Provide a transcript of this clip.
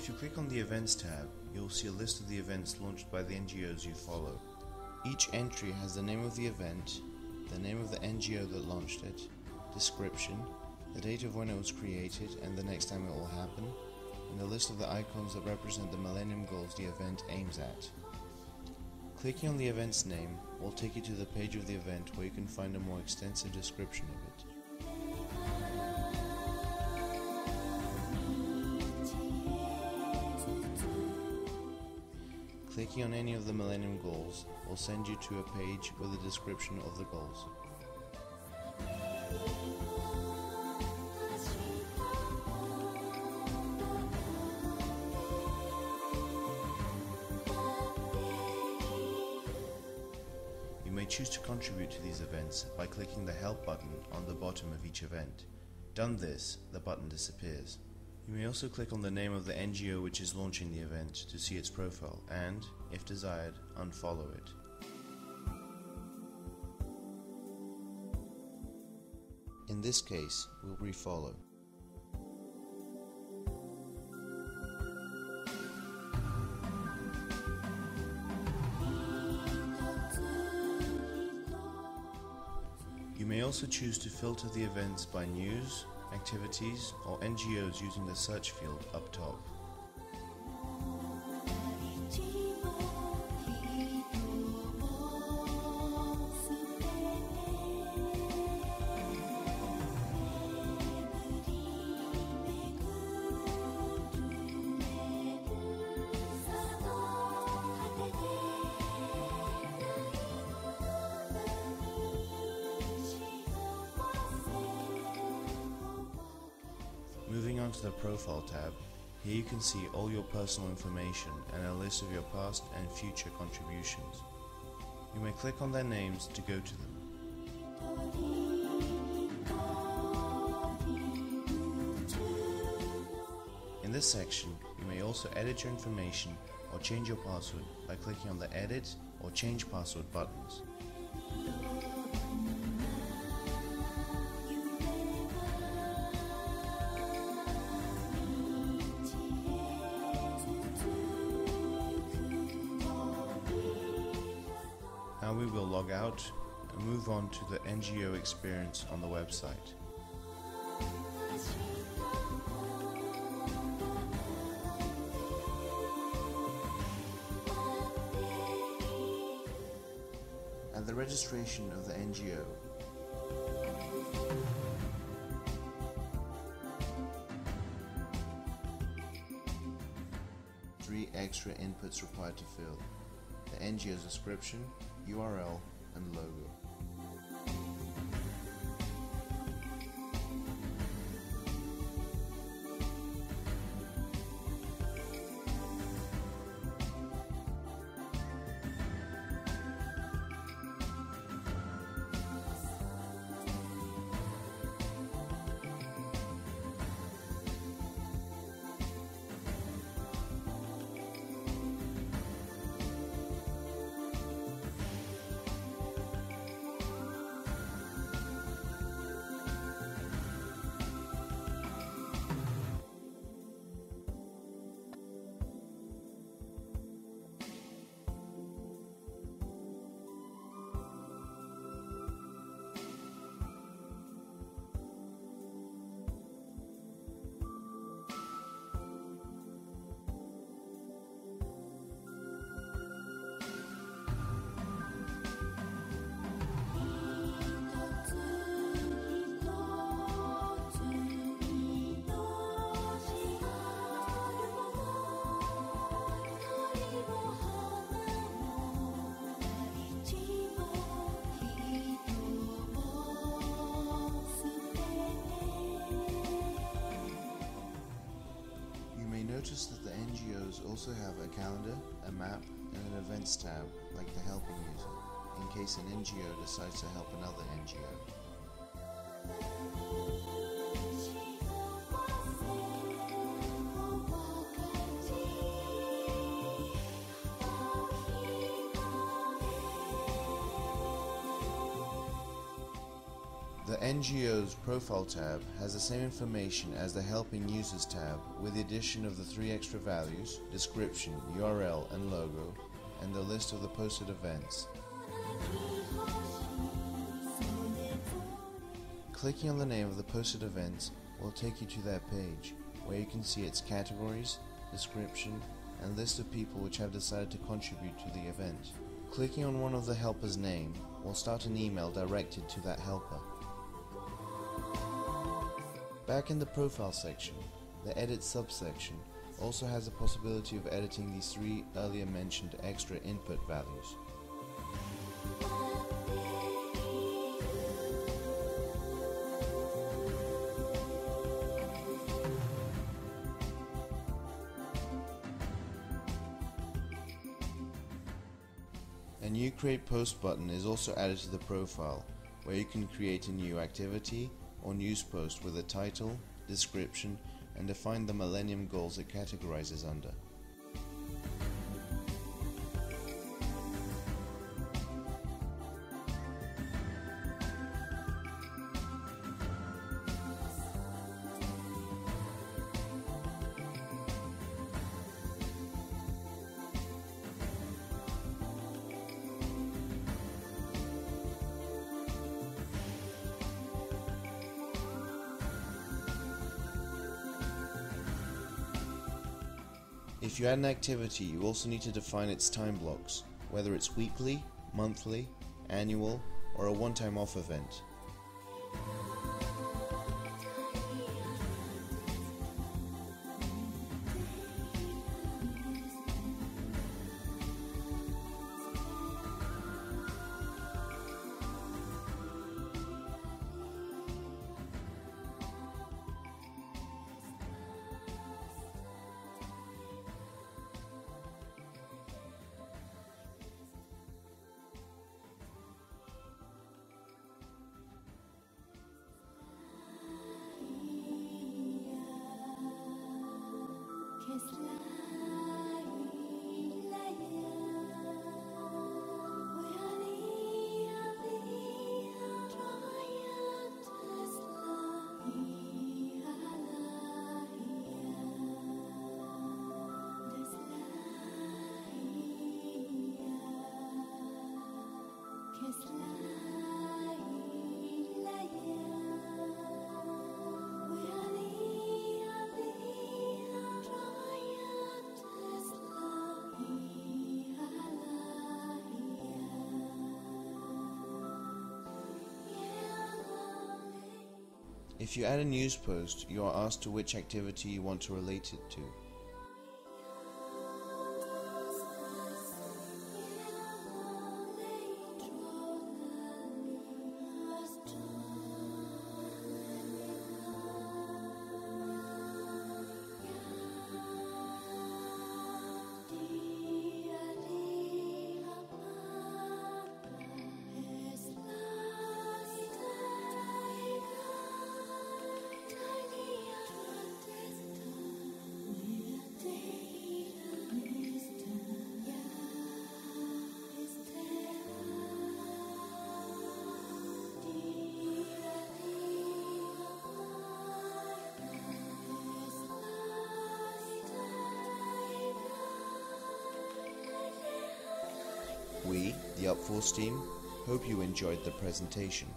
If you click on the Events tab, you will see a list of the events launched by the NGOs you follow. Each entry has the name of the event, the name of the NGO that launched it, description, the date of when it was created and the next time it will happen, and a list of the icons that represent the Millennium Goals the event aims at. Clicking on the event's name will take you to the page of the event where you can find a more extensive description of it. Clicking on any of the Millennium Goals will send you to a page with a description of the goals. You may choose to contribute to these events by clicking the Help button on the bottom of each event. Done this, the button disappears. You may also click on the name of the NGO which is launching the event to see its profile and, if desired, unfollow it. In this case, we'll refollow. You may also choose to filter the events by news, activities, or NGOs using the search field up top. Moving on to the Profile tab, here you can see all your personal information and a list of your past and future contributions. You may click on their names to go to them. In this section, you may also edit your information or change your password by clicking on the Edit or Change Password buttons. Now we will log out and move on to the NGO experience on the website. At the registration of the NGO, three extra inputs required to fill: the NGO's description, URL, and logo. Notice that the NGOs also have a calendar, a map, and an events tab like the Helping user, in case an NGO decides to help another NGO. The NGO's Profile tab has the same information as the Helping Users tab, with the addition of the 3 extra values, description, URL and logo, and the list of the posted events. Clicking on the name of the posted events will take you to their page, where you can see its categories, description, and list of people which have decided to contribute to the event. Clicking on one of the helpers' name will start an email directed to that helper. Back in the Profile section, the Edit subsection also has the possibility of editing these 3 earlier mentioned extra input values. A new Create Post button is also added to the profile, where you can create a new activity or news post with a title, description, and define the Millennium Goals it categorizes under. If you add an activity, you also need to define its time blocks, whether it's weekly, monthly, annual, or a one-time off event. If you add a news post, you are asked to which activity you want to relate it to. We, the UP4CE team, hope you enjoyed the presentation.